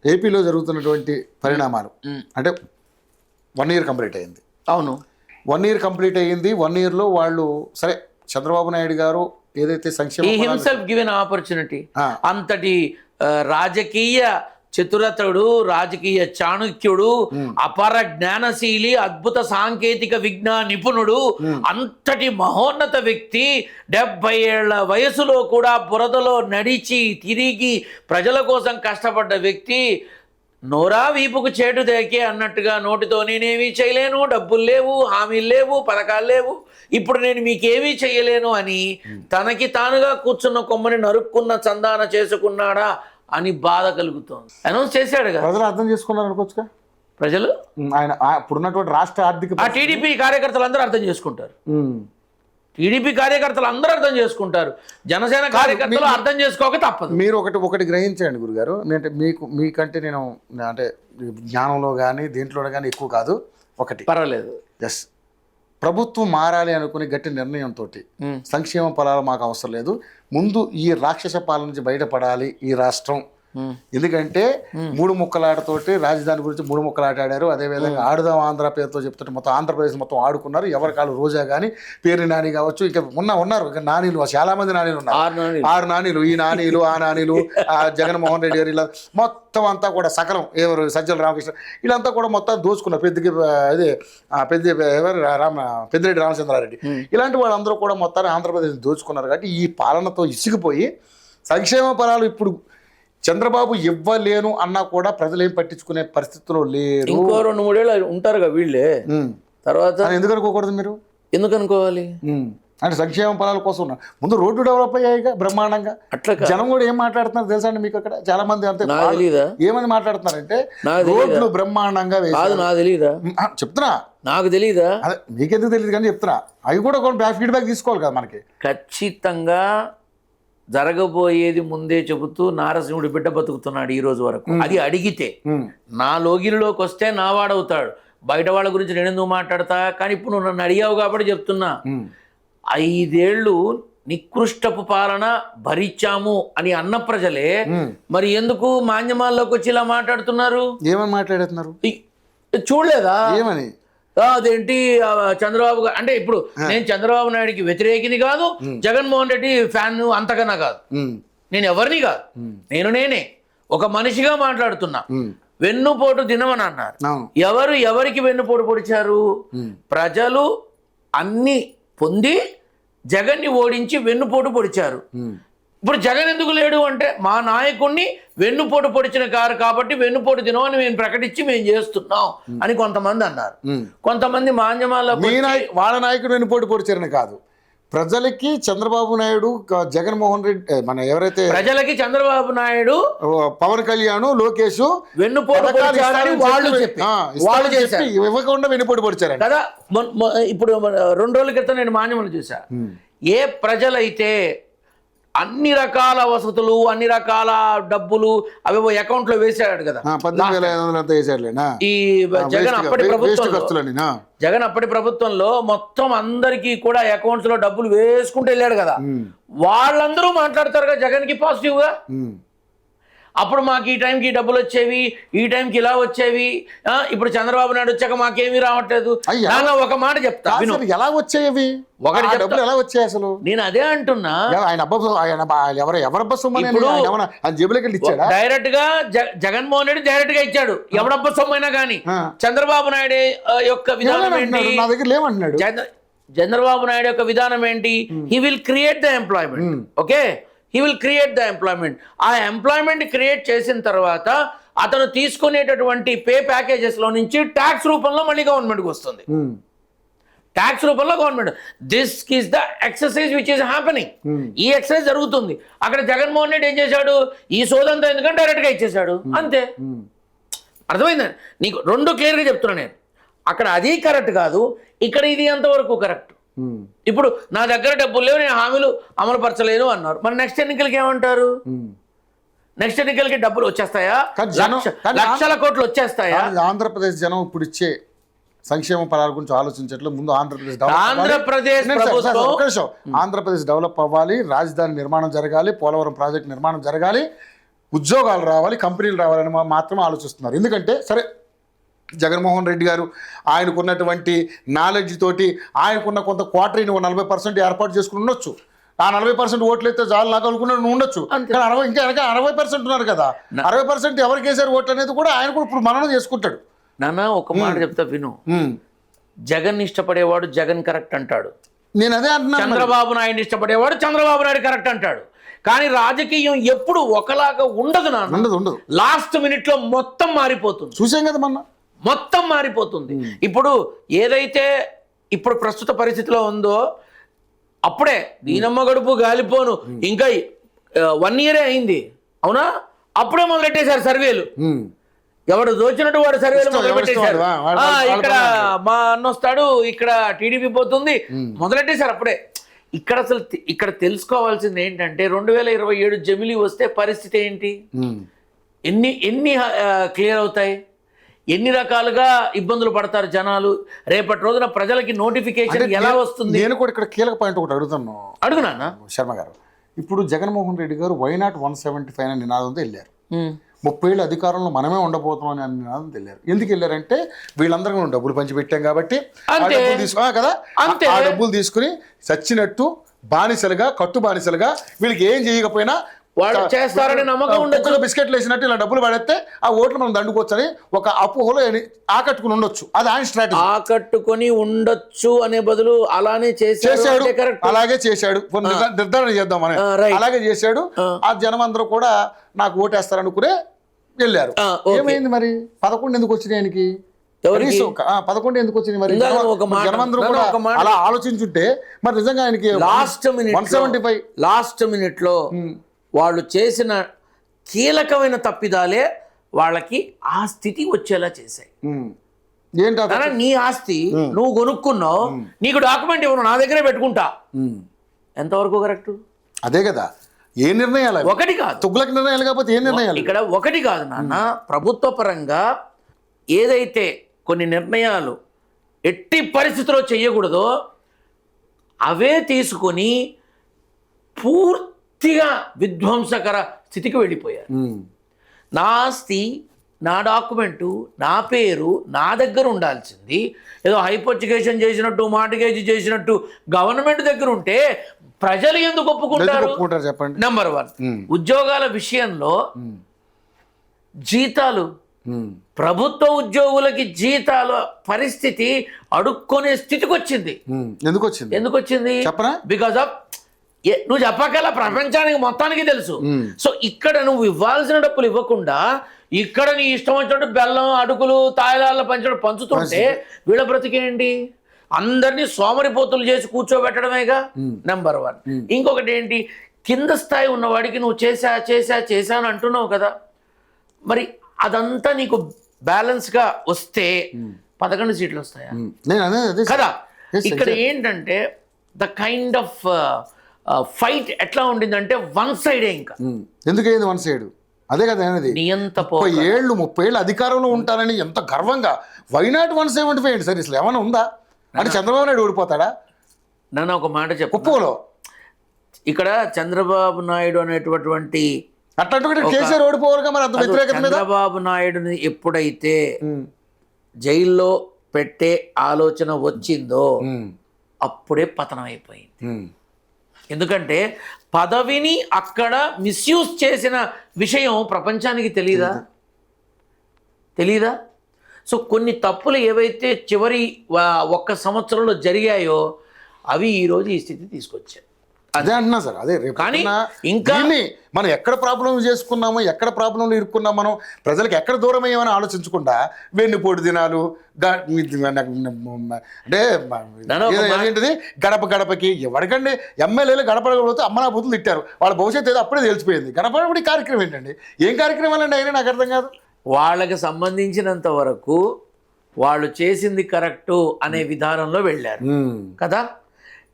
ఏపీలో జరుగుతున్నటువంటి పరిణామాలు అంటే 1 year కంప్లీట్ అయింది. అవును, 1 year కంప్లీట్ అయ్యింది. 1 yearలో వాళ్ళు సరే చంద్రబాబు నాయుడు గారు ఏదైతే సంక్షేమ హిమ్సెల్ఫ్ గివెన్ ఆపర్చునిటీ, అంతటి రాజకీయ చతురతుడు, రాజకీయ చాణుక్యుడు, అపర జ్ఞానశీలి, అద్భుత సాంకేతిక విజ్ఞాన నిపుణుడు, అంతటి మహోన్నత వ్యక్తి 70 ఏళ్ల వయసులో కూడా బురదలో నడిచి తిరిగి ప్రజల కోసం కష్టపడ్డ వ్యక్తి నోరా వీపుకు చేటు దేకే అన్నట్టుగా నోటితో నేనేమీ చేయలేను, డబ్బులు లేవు, హామీలు లేవు, పథకాలు లేవు, ఇప్పుడు నేను మీకేమీ చేయలేను అని తనకి తానుగా కూర్చున్న కొమ్మని నరుక్కున్న చందాన చేసుకున్నాడా అని బాధ కలుగుతోంది. అనౌన్స్ చేశాడు కదా, ప్రజలు అర్థం చేసుకున్నారు అనుకోవచ్చుగా. ప్రజలు ఆయన ఇప్పుడున్నటువంటి రాష్ట్ర ఆర్థిక టీడీపీ కార్యకర్తలు అందరూ అర్థం చేసుకుంటారు, టీడీపీ కార్యకర్తలు అందరూ అర్థం చేసుకుంటారు, జనసేన కార్యకర్తలు అర్థం చేసుకోక తప్పదు. మీరు ఒకటి గ్రహించండి గురుగారు, అంటే మీకంటే నేను అంటే జ్ఞానంలో కానీ దేంట్లో కానీ ఎక్కువ కాదు. ఒకటి పర్వాలేదు, ఎస్, ప్రభుత్వం మారాలి అనుకునే గట్టి నిర్ణయంతో సంక్షేమ ఫలాలు మాకు అవసరం లేదు, ముందు ఈ రాక్షస పాలన నుంచి బయటపడాలి ఈ రాష్ట్రం. ఎందుకంటే 3 ముక్కలాటతోటి రాజధాని గురించి 3 ముక్కలాట ఆడారు. అదేవిధంగా ఆడుదాం ఆంధ్ర పేరుతో చెప్తుంటే మొత్తం ఆంధ్రప్రదేశ్ మొత్తం ఆడుకున్నారు. ఎవరి కాళ్ళు రోజా కానీ పేరు నాని కావచ్చు, ఇంకా ఉన్నారు నానీలు, చాలా మంది నానీలు ఉన్నారు. 6 నానీలు, ఈ నానీలు ఆ నానీలు, జగన్మోహన్ రెడ్డి గారు, ఇలా మొత్తం అంతా కూడా సకలం ఎవరు సజ్జల రామకృష్ణ వీళ్ళంతా కూడా మొత్తం దోచుకున్నారు. పెద్దిరెడ్డి రామచంద్రారెడ్డి ఇలాంటి వాళ్ళందరూ కూడా మొత్తాన్ని ఆంధ్రప్రదేశ్ దోచుకున్నారు. కాబట్టి ఈ పాలనతో ఇసిగిపోయి సంక్షేమ ఫలాలు ఇప్పుడు చంద్రబాబు ఇవ్వలేను అన్నా కూడా ప్రజలు ఏం పట్టించుకునే పరిస్థితిలో లేరు. ఇంకో 2-3 ఏళ్ళు ఉంటారుగా వీళ్ళే, తర్వాత ఎందుకు అనుకోకూడదు? మీరు ఎందుకు అనుకోవాలి? అంటే సంక్షేమ ఫలాల కోసం ఉన్నారు. ముందు రోడ్డు డెవలప్ అయ్యాయిగా బ్రహ్మాండంగా. అట్లా జనం కూడా ఏం మాట్లాడుతున్నారు తెలుసా అండి మీకు? అక్కడ చాలా మంది అంతే ఏమని మాట్లాడుతున్నారంటే రోడ్లు బ్రహ్మాండంగా కాదు, నాకు తెలీదా? చెప్తున్నా, నాకు తెలీదా? అదే మీకెందుకు తెలియదు కానీ చెప్తున్నా. అవి కూడా కొన్ని ఫీడ్బ్యాక్ తీసుకోవాలి కదా మనకి. ఖచ్చితంగా జరగబోయేది ముందే చెబుతూ నారసింహుడి బిడ్డ బతుకుతున్నాడు ఈ రోజు వరకు. అది అడిగితే నా లోగిలిలోకి వస్తే నా వాడవుతాడు, బయట వాళ్ళ గురించి నేను ఎందుకు మాట్లాడతా? కానీ ఇప్పుడు నువ్వు నన్ను అడిగావు కాబట్టి చెప్తున్నా. 5 ఏళ్ళు నికృష్టపు పాలన భరించాము అని అన్న ప్రజలే మరి ఎందుకు మాధ్యమాల్లోకి వచ్చి ఇలా మాట్లాడుతున్నారు? ఏమని మాట్లాడుతున్నారు చూడలేదా? ఏమని? అదేంటి చంద్రబాబు అంటే ఇప్పుడు నేను చంద్రబాబు నాయుడికి వ్యతిరేకిని కాదు, జగన్మోహన్ రెడ్డి ఫ్యాన్ అంతకన్నా కాదు, నేను ఎవరిని కాదు, నేనే ఒక మనిషిగా మాట్లాడుతున్నా. వెన్నుపోటు దినమని అన్నారు. ఎవరికి వెన్నుపోటు పొడిచారు? ప్రజలు అన్ని పొంది జగన్ని ఓడించి వెన్నుపోటు పొడిచారు. ఇప్పుడు జగన్ ఎందుకు లేడు అంటే మా నాయకుడిని వెన్నుపోటు పొడిచిన కారు కాబట్టి వెన్నుపోటు దినమని మేము ప్రకటించి మేము చేస్తున్నాం అని కొంతమంది అన్నారు. కొంతమంది మాధ్యమాల్లో వాళ్ళ నాయకుడు వెన్నుపోటు పొడిచారని కాదు, ప్రజలకి చంద్రబాబు నాయుడు జగన్మోహన్ రెడ్డి మన ఎవరైతే ప్రజలకి చంద్రబాబు నాయుడు పవన్ కళ్యాణ్ లోకేష్ వెన్నుపోటు వాళ్ళు చేశారు, ఇవ్వకుండా వెన్నుపోటు పొడిచారు కదా. ఇప్పుడు 2 రోజుల క్రితం నేను మాధ్యమాలు చూసా. ఏ ప్రజలైతే అన్ని రకాల వసతులు, అన్ని రకాల డబ్బులు అవేవో అకౌంట్ లో వేసాడు కదా, 18,500 ఈ జగన్ అప్పటి ప్రభుత్వంలో మొత్తం అందరికీ కూడా అకౌంట్స్ లో డబ్బులు వేసుకుంటూ వెళ్ళాడు కదా. వాళ్ళందరూ మాట్లాడతారు కదా జగన్ కి పాజిటివ్ గా. అప్పుడు మాకు ఈ టైంకి డబ్బులు వచ్చేవి, ఈ టైంకి ఇలా వచ్చేవి, ఇప్పుడు చంద్రబాబు నాయుడు వచ్చాక మాకేమీ రావట్లేదు. ఒక మాట చెప్తా, ఎలా వచ్చేవి? డబ్బులు ఎలా వచ్చాయి అసలు? నేను అదే అంటున్నా. డైరెక్ట్ గా జగన్మోహన్ రెడ్డి డైరెక్ట్ గా ఇచ్చాడు, ఎవడబ్బ సొమ్మైనా కానీ. చంద్రబాబు నాయుడు యొక్క విధానం ఏంటి? నా దగ్గర లేవంటున్నాడు. చంద్రబాబు నాయుడు యొక్క విధానం ఏంటి? He will create the employment. Okay, he will create the employment. ఆ ఎంప్లాయ్మెంట్ క్రియేట్ చేసిన తర్వాత అతను తీసుకునేటటువంటి పే ప్యాకేజెస్ లో నుంచి ట్యాక్స్ రూపంలో మళ్ళీ గవర్నమెంట్కి వస్తుంది. ట్యాక్స్ రూపంలో government. This is the exercise which is happening. ఈ ఎక్సర్సైజ్ జరుగుతుంది. అక్కడ జగన్మోహన్ రెడ్డి ఏం చేశాడు? ఈ సోదంతా ఎందుకంటే డైరెక్ట్ గా ఇచ్చేశాడు, అంతే. అర్థమైందండి నీకు? 2 క్లియర్ గా చెప్తున్నా నేను. అక్కడ అది కరెక్ట్ కాదు, ఇక్కడ ఇది ఎంతవరకు కరెక్ట్. ఇప్పుడు నా దగ్గర డబ్బులు లేవు, నేను హామీలు అమలు పరచలేను అన్నారు. మరి నెక్స్ట్ ఎన్నికలకి ఏమంటారు? నెక్స్ట్ ఎన్నికలకి డబ్బులు వచ్చేస్తాయా? లక్షల కోట్లు వచ్చేస్తాయా? ఆంధ్రప్రదేశ్ జనం ఇప్పుడు ఇచ్చే సంక్షేమ ఫలాల గురించి ఆలోచించట్లేదు. ముందు ఆంధ్రప్రదేశ్ డెవలప్ అవ్వాలి, రాజధాని నిర్మాణం జరగాలి, పోలవరం ప్రాజెక్ట్ నిర్మాణం జరగాలి, ఉద్యోగాలు రావాలి, కంపెనీలు రావాలని మాత్రం ఆలోచిస్తున్నారు. ఎందుకంటే సరే జగన్మోహన్ రెడ్డి గారు ఆయనకున్నటువంటి నాలెడ్జ్ తోటి ఆయనకున్న కొంత క్వార్టరీని 40% ఏర్పాటు చేసుకుని ఉండొచ్చు. ఆ 40% ఓట్లు అయితే చాలు నాకు అనుకున్నాడు ఉండొచ్చు. కానీ 60% ఉన్నారు కదా, 60% ఎవరికి వేసారు ఓట్లు అనేది కూడా ఆయన కూడా ఇప్పుడు మననం చేసుకుంటాడు. నాన్న ఒక మాట చెప్తా విను. జగన్ ఇష్టపడేవాడు జగన్ కరెక్ట్ అంటాడు, నేను అదే అంటున్నాను. చంద్రబాబు నాయుడు ఇష్టపడేవాడు చంద్రబాబు నాయుడు కరెక్ట్ అంటాడు. కానీ రాజకీయం ఎప్పుడు ఒకలాగా ఉండదు నాన్న. ఉండదు. లాస్ట్ మినిట్ లో మొత్తం మారిపోతుంది. చూసాం కదా మొన్న, మొత్తం మారిపోతుంది. ఇప్పుడు ఏదైతే ఇప్పుడు ప్రస్తుత పరిస్థితిలో ఉందో అప్పుడే దీనమ్మ గడుపు గాలిపోను ఇంకా 1 year అయింది అవునా, అప్పుడే మొదలెట్టేశారు సర్వేలు. ఎవడు దోచినట్టు వాడు సర్వేలు మొదలుపెట్టేశారు. ఇక్కడ మా అన్న వస్తాడు, ఇక్కడ టీడీపీ పోతుంది, మొదలెట్టేశారు అప్పుడే. ఇక్కడ అసలు ఇక్కడ తెలుసుకోవాల్సింది ఏంటంటే 2027 జమిలీ వస్తే పరిస్థితి ఏంటి, ఎన్ని క్లియర్ అవుతాయి, ఎన్ని రకాలుగా ఇబ్బందులు పడతారు జనాలు, రేపటి రోజున ప్రజలకి నోటిఫికేషన్ ఎలా వస్తుంది. నేను కూడా ఇక్కడ కీలక పాయింట్ ఒకటి అడుగునా శర్మ గారు. ఇప్పుడు జగన్మోహన్ రెడ్డి గారు వైనాట్ 175 అనే నినాదంతో వెళ్ళారు. 30 ఏళ్ళ అధికారంలో మనమే ఉండబోతున్నాం అనే నినాదం వెళ్ళారు. ఎందుకు వెళ్ళారంటే వీళ్ళందరికీ మనం డబ్బులు పంచిపెట్టాం కాబట్టి కదా, ఆ డబ్బులు తీసుకుని చచ్చినట్టు బానిసలుగా కట్టు బానిసలుగా వీళ్ళకి ఏం చేయకపోయినా వాళ్ళు చేస్తారని నమ్మకం ఉండొచ్చు. బిస్కెట్లు వేసినట్టు ఇలా డబ్బులు పడేస్తే ఆ ఓట్లు మనం దండుకోవచ్చని ఒక అపోహలో ఆకట్టుకుని ఉండొచ్చు. అది ఆయన స్ట్రాటజీ. ఆకట్టుకొని ఉండొచ్చు అనే బదులు అలానే చేశాడు, అలాగే చేశాడు. నిర్ధారణ చేద్దాం అని అలాగే చేశాడు. ఆ జనం అందరూ కూడా నాకు ఓటేస్తారనుకునే వెళ్ళారు. ఏమైంది మరి 11 ఎందుకు వచ్చినాయి ఆయనకి? 11 ఎందుకు వచ్చినాయి మరి? జనమందరూ కూడా అలా ఆలోచించుంటే మరి నిజంగా ఆయనకి లాస్ట్ మినిట్ లో వాళ్ళు చేసిన కీలకమైన తప్పిదాలే వాళ్ళకి ఆ స్థితి వచ్చేలా చేశాయి. ఏంటంటే నీ ఆస్తి నువ్వు కొనుక్కున్నావు, నీకు డాక్యుమెంట్ ఇవ్వను, నా దగ్గరే పెట్టుకుంటా. ఎంతవరకు కరెక్ట్? అదే కదా. ఏ నిర్ణయాలు ఒకటి కాదు, తుగ్లక్ నిర్ణయాలు కాకపోతే ఏ నిర్ణయాలు ఇక్కడ ఒకటి కాదు నాన్న. ప్రభుత్వ పరంగా ఏదైతే కొన్ని నిర్ణయాలు ఎట్టి పరిస్థితిలో చెయ్యకూడదో అవే తీసుకొని పూర్తిగా విధ్వంసకర స్థితికి వెళ్ళిపోయారు. నా ఆస్తి, నా డాక్యుమెంటు, నా పేరు నా దగ్గర ఉండాల్సింది ఏదో హైపోర్టికేషన్ చేసినట్టు మార్టిగేజ్ చేసినట్టు గవర్నమెంట్ దగ్గర ఉంటే ప్రజలు ఎందుకు ఒప్పుకుంటారు? చెప్పండి. నెంబర్ 1, ఉద్యోగాల విషయంలో జీతాలు, ప్రభుత్వ ఉద్యోగులకి జీతాల పరిస్థితి అడుక్కునే స్థితికి వచ్చింది. ఎందుకు వచ్చింది? బికాజ్ ఆఫ్ నువ్వు చెప్పగల ప్రపంచానికి మొత్తానికి తెలుసు. సో ఇక్కడ నువ్వు ఇవ్వాల్సిన డబ్బులు ఇవ్వకుండా ఇక్కడ నీ ఇష్టం వచ్చినట్టు బెల్లం అడుగులు తాయిలాల పంచుతుంటే వీళ్ళ బ్రతికేంటి? అందరినీ సోమరిపోతులు చేసి కూర్చోబెట్టడమేగా నెంబర్ 1. ఇంకొకటి ఏంటి, కింద స్థాయి ఉన్నవాడికి నువ్వు చేశా అని అంటున్నావు కదా, మరి అదంతా నీకు బ్యాలెన్స్ గా వస్తే 11 సీట్లు వస్తాయా కదా? ఇక్కడ ఏంటంటే ద కైండ్ ఆఫ్ ఫైట్ ఎట్లా ఉండిందంటే వన్ సైడే. ఇంకా ఎందుకైంది వన్ సైడ్? అదే కదా అనేది. 30 ఏళ్ళు అధికారంలో ఉంటానని ఎంత గర్వంగా వైనాట్ 175 సరే అసలు ఏమైనా ఉందా అంటే చంద్రబాబు నాయుడు ఓడిపోతాడా? నన్ను ఒక మాట చెప్పు. ఇక్కడ చంద్రబాబు నాయుడు అనేటువంటి కేసీఆర్ ఓడిపోవాలి మరి అంత వ్యతిరేకత. చంద్రబాబు నాయుడుని ఎప్పుడైతే జైల్లో పెట్టే ఆలోచన వచ్చిందో అప్పుడే పతనం అయిపోయింది. ఎందుకంటే పదవిని అక్కడ మిస్యూజ్ చేసిన విషయం ప్రపంచానికి తెలీదా? సో కొన్ని తప్పులు ఏవైతే చివరి 1 సంవత్సరంలో జరిగాయో అవి ఈరోజు ఈ స్థితి తీసుకొచ్చాయి. అదే అంటున్నా సార్. అదే కానీ ఇంకా మనం ఎక్కడ ప్రాబ్లం చేసుకున్నామో, ఎక్కడ ప్రాబ్లంలో ఇరుక్కున్నాం, మనం ప్రజలకు ఎక్కడ దూరం అయ్యామని ఆలోచించకుండా వెన్నుపోటు దినాలు అంటే ఏంటిది గడప గడపకి ఎవరికండి ఎమ్మెల్యేలు గడపడకపోతే అమ్మనా బూతులు తిట్టారు. వాళ్ళ భవిష్యత్తు ఏదో అప్పుడే తెలిసిపోయింది. గడపడి కార్యక్రమం ఏంటండి? ఏం కార్యక్రమాలండి అయినా నాకు అర్థం కాదు. వాళ్ళకి సంబంధించినంత వరకు వాళ్ళు చేసింది కరెక్టు అనే విధానంలో వెళ్ళారు కదా.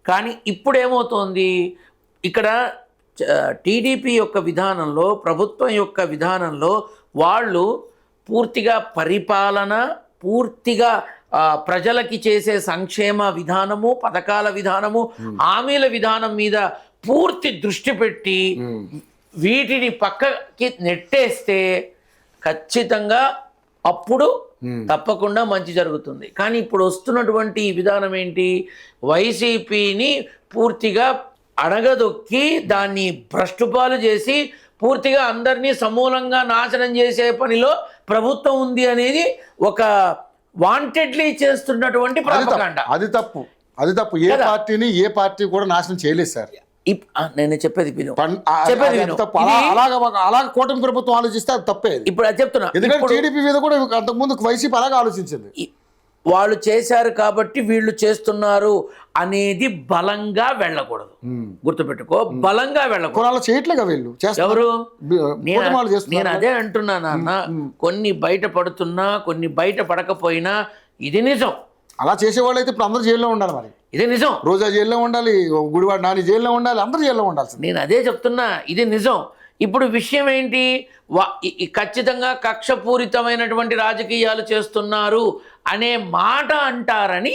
కానీ ఇప్పుడు ఏమవుతోంది, ఇక్కడ టీడీపీ యొక్క విధానంలో, ప్రభుత్వం యొక్క విధానంలో వాళ్ళు పూర్తిగా పరిపాలన, పూర్తిగా ప్రజలకి చేసే సంక్షేమ విధానము, పథకాల విధానము, హామీల విధానం మీద పూర్తి దృష్టి పెట్టి వీటిని పక్కకి నెట్టేస్తే ఖచ్చితంగా అప్పుడు తప్పకుండా మంచి జరుగుతుంది. కానీ ఇప్పుడు వస్తున్నటువంటి ఈ విధానం ఏంటి, వైసీపీని పూర్తిగా అడగదొక్కి దాన్ని భ్రష్టుపాలు చేసి పూర్తిగా అందరినీ సమూలంగా నాశనం చేసే పనిలో ప్రభుత్వం ఉంది అనేది ఒక వాంటెడ్లీ చేస్తున్నటువంటి ప్రాపగాండ. అది తప్పు. ఏ పార్టీని ఏ పార్టీ కూడా నాశనం చేయలేదు సార్. నేను చెప్పేది విను. అలాగ కూటమి ప్రభుత్వం ఆలోచిస్తే అది తప్పే. ఇప్పుడు అది చెప్తున్నా, ఎందుకంటే టీడీపీ మీద కూడా అంతకుముందు వైసీపీ అలాగే ఆలోచించింది. వాళ్ళు చేశారు కాబట్టి వీళ్ళు చేస్తున్నారు అనేది బలంగా వెళ్ళకూడదు. గుర్తుపెట్టుకో, బలంగా వెళ్ళకూడదు. చేయట్లేగా వీళ్ళు. ఎవరు? నేను అదే అంటున్నాను అన్న, కొన్ని బయట పడుతున్నా కొన్ని బయట పడకపోయినా ఇది నిజం. అలా చేసేవాళ్ళు అయితే ఇప్పుడు అందరూ జైల్లో ఉండాలి. మరి ఇది నిజం. రోజా జైల్లో ఉండాలి, గుడివాడ నాని జైల్లో ఉండాలి, అందరూ జైల్లో ఉండాలి. నేను అదే చెప్తున్నా, ఇది నిజం. ఇప్పుడు విషయం ఏంటి, ఖచ్చితంగా కక్షపూరితమైనటువంటి రాజకీయాలు చేస్తున్నారు అనే మాట అంటారని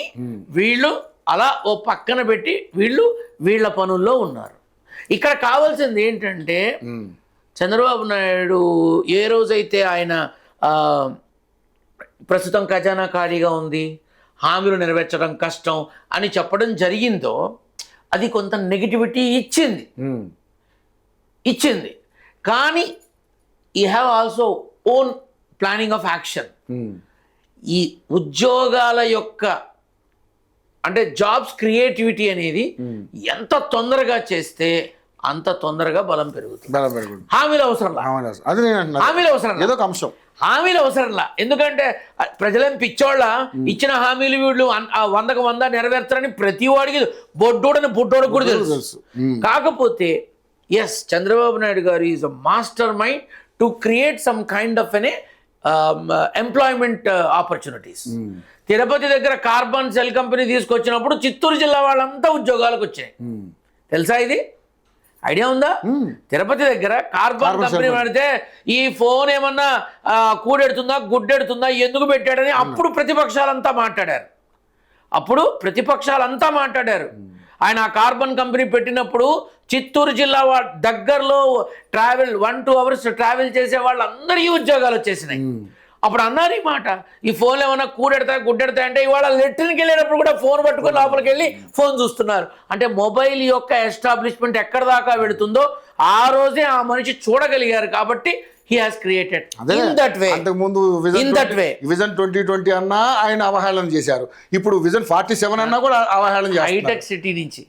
వీళ్ళు అలా ఓ పక్కన పెట్టి వీళ్ళ పనుల్లో ఉన్నారు. ఇక్కడ కావాల్సింది ఏంటంటే, చంద్రబాబు నాయుడు ఏ రోజైతే ఆయన ప్రస్తుతం ఖజానా ఖాళీగా ఉంది, హామీలు నెరవేర్చడం కష్టం అని చెప్పడం జరిగిందో అది కొంత నెగిటివిటీ ఇచ్చింది. కానీ you have also own planning of action. ఈ ఉద్యోగాల యొక్క అంటే జాబ్స్ క్రియేటివిటీ అనేది ఎంత తొందరగా చేస్తే అంత తొందరగా బలం పెరుగుతుంది. హామీలు అవసరంలా. హామీలు అవసరంలా. ఎందుకంటే ప్రజలేం పిచ్చోళ్ళ, ఇచ్చిన హామీలు వీళ్ళు 100% నెరవేర్చారని ప్రతి వాడికి బుడ్డోడు కూడా తెలుసు. కాకపోతే ఎస్, చంద్రబాబు నాయుడు గారు is a master mind to create some kind of employment opportunities. Tirupati దగ్గర కార్బన్ సెల్ కంపెనీ తీసుకొచ్చినప్పుడు చిత్తూరు జిల్లా వాళ్ళంతా ఉద్యోగాలకు వచ్చాయి. తెలుసా? ఇది ఐడియా ఉందా? తిరుపతి దగ్గర కార్బన్ కంపెనీ పెడితే ఈ ఫోన్ ఏమన్నా కూడెడుతుందా గుడ్డెడుతుందా ఎందుకు పెట్టాడని అప్పుడు ప్రతిపక్షాలంతా మాట్లాడారు. ఆయన ఆ కార్బన్ కంపెనీ పెట్టినప్పుడు చిత్తూరు జిల్లా దగ్గరలో 1-2 hours ట్రావెల్ చేసే వాళ్ళందరికీ ఉద్యోగాలు వచ్చేసినాయి. అప్పుడు అన్నారు ఈ మాట, ఈ ఫోన్లు ఏమన్నా కూడెడతాయి గుడ్డెడతాయి అంటే ఇవాళ లెట్రిన్కి వెళ్ళేటప్పుడు కూడా ఫోన్ పట్టుకొని లోపలికి వెళ్ళి ఫోన్ చూస్తున్నారు. అంటే మొబైల్ యొక్క ఎస్టాబ్లిష్మెంట్ ఎక్కడ దాకా వెళుతుందో ఆ రోజే ఆ మనిషి చూడగలిగారు. కాబట్టి he has created in that way. అంతకుముందు విజన్ 2020 అన్నా ఆయన అవహేళన చేశారు. ఇప్పుడు విజన్ 47 అన్నా కూడా అవహేళన చేస్తారు. హైటెక్ సిటీ నుంచి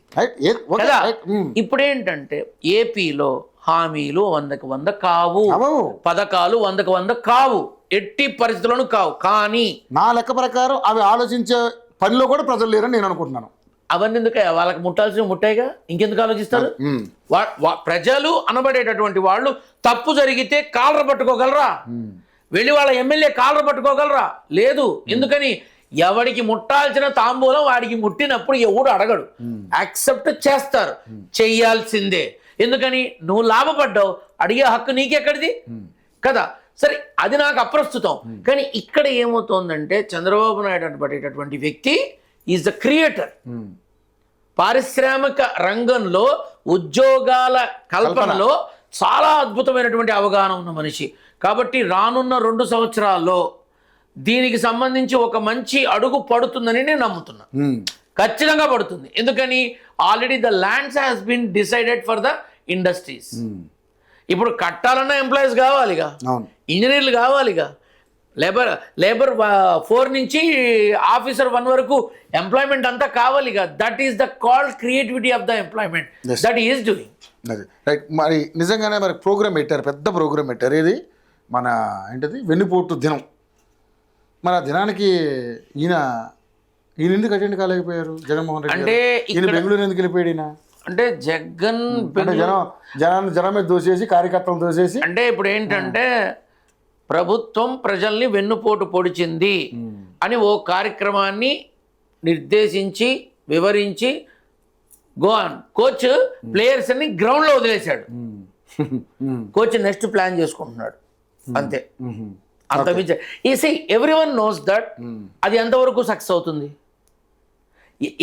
ఇప్పుడు ఏంటంటే ఏపీలో హామీలు 100% కావు, పథకాలు 100% కావు, ఎట్టి పరిస్థితుల్లోనూ కావు. కానీ నా లెక్క ప్రకారం అవి ఆలోచించే పనిలో కూడా ప్రజలు లేరని నేను అనుకుంటున్నాను. అవన్నీ ఎందుకు, వాళ్ళకి ముట్టాల్సిన ముట్టాయిగా, ఇంకెందుకు ఆలోచిస్తారు? ప్రజలు అనబడేటటువంటి వాళ్ళు తప్పు జరిగితే కాలర పట్టుకోగలరా? వెళ్ళి వాళ్ళ ఎమ్మెల్యే కాలర పట్టుకోగలరా? లేదు. ఎందుకని? ఎవడికి ముట్టాల్సిన తాంబూలం వాడికి ముట్టినప్పుడు ఎవడు అడగడు, యాక్సెప్ట్ చేస్తారు, చెయ్యాల్సిందే. ఎందుకని? నువ్వు లాభపడ్డావు, అడిగే హక్కు నీకెక్కడిది కదా. సరే, అది నాకు అప్రస్తుతం. కానీ ఇక్కడ ఏమవుతోందంటే చంద్రబాబు నాయుడు అనబడేటటువంటి వ్యక్తి ఈజ్ ద క్రియేటర్. పారిశ్రామిక రంగంలో ఉద్యోగాల కల్పనలో చాలా అద్భుతమైనటువంటి అవగాహన ఉన్న మనిషి. కాబట్టి రానున్న 2 సంవత్సరాల్లో దీనికి సంబంధించి ఒక మంచి అడుగు పడుతుందని నేను నమ్ముతున్నా. ఖచ్చితంగా పడుతుంది. ఎందుకని? Already the lands has been decided for the industries. ఇప్పుడు కట్టాలన్నా ఎంప్లాయీస్ కావాలిగా, ఇంజనీర్లు కావాలిగా, లేబర్ 4 నుంచి ఆఫీసర్ 1 వరకు ఎంప్లాయ్మెంట్ అంతా కావాలిగా. That is the called creativity of the employment that is doing. Right. మరి నిజంగానే మరి ప్రోగ్రామ్ పెట్టారు, పెద్ద ప్రోగ్రామ్ పెట్టారు. ఇది మన ఏంటది, వెన్నుపోటు దినం. మరి ఆ దినానికి ఈయన ఎందుకు అటెండ్ కాలేకపోయారు జగన్మోహన్ రెడ్డి? అంటే ఈయన బెంగళూరు ఎందుకు వెళ్ళిపోయాడు? ఈయన అంటే జనం మీద దోసేసి, కార్యకర్తలు దోసేసి. అంటే ఇప్పుడు ఏంటంటే ప్రభుత్వం ప్రజల్ని వెన్నుపోటు పొడిచింది అని ఓ కార్యక్రమాన్ని నిర్దేశించి వివరించి కోచ్ ప్లేయర్స్ అన్ని గ్రౌండ్లో వదిలేశాడు. కోచ్ నెక్స్ట్ ప్లాన్ చేసుకుంటున్నాడు అంతే. అంత మించి ఎవ్రీవన్ నోస్ దట్ అది ఎంతవరకు సక్సెస్ అవుతుంది,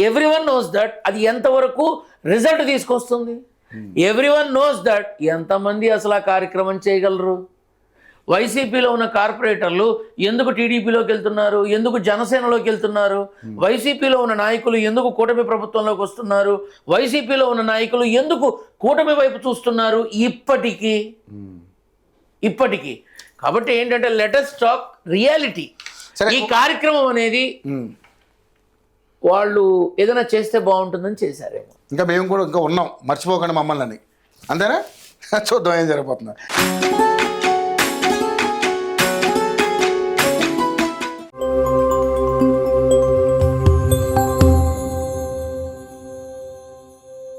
ఎవ్రీవన్ నోస్ దట్ అది ఎంతవరకు రిజల్ట్ తీసుకొస్తుంది. Everyone knows that. ఎంతమంది అసలు ఆ కార్యక్రమం చేయగలరు? వైసీపీలో ఉన్న కార్పొరేటర్లు ఎందుకు టీడీపీలోకి వెళ్తున్నారు, ఎందుకు జనసేనలోకి వెళ్తున్నారు? వైసీపీలో ఉన్న నాయకులు ఎందుకు కూటమి ప్రభుత్వంలోకి వస్తున్నారు? వైసీపీలో ఉన్న నాయకులు ఎందుకు కూటమి వైపు చూస్తున్నారు? ఇప్పటికీ కాబట్టి ఏంటంటే లెట్ us టాక్ రియాలిటీ. ఈ కార్యక్రమం అనేది వాళ్ళు ఏదైనా చేస్తే బాగుంటుందని చేశారేమో. ఇంకా మేము కూడా ఇంకా ఉన్నాం, మర్చిపోకండి మమ్మల్ని అని. అంతేనా? చూద్దాం ఏం జరగబోతుందో.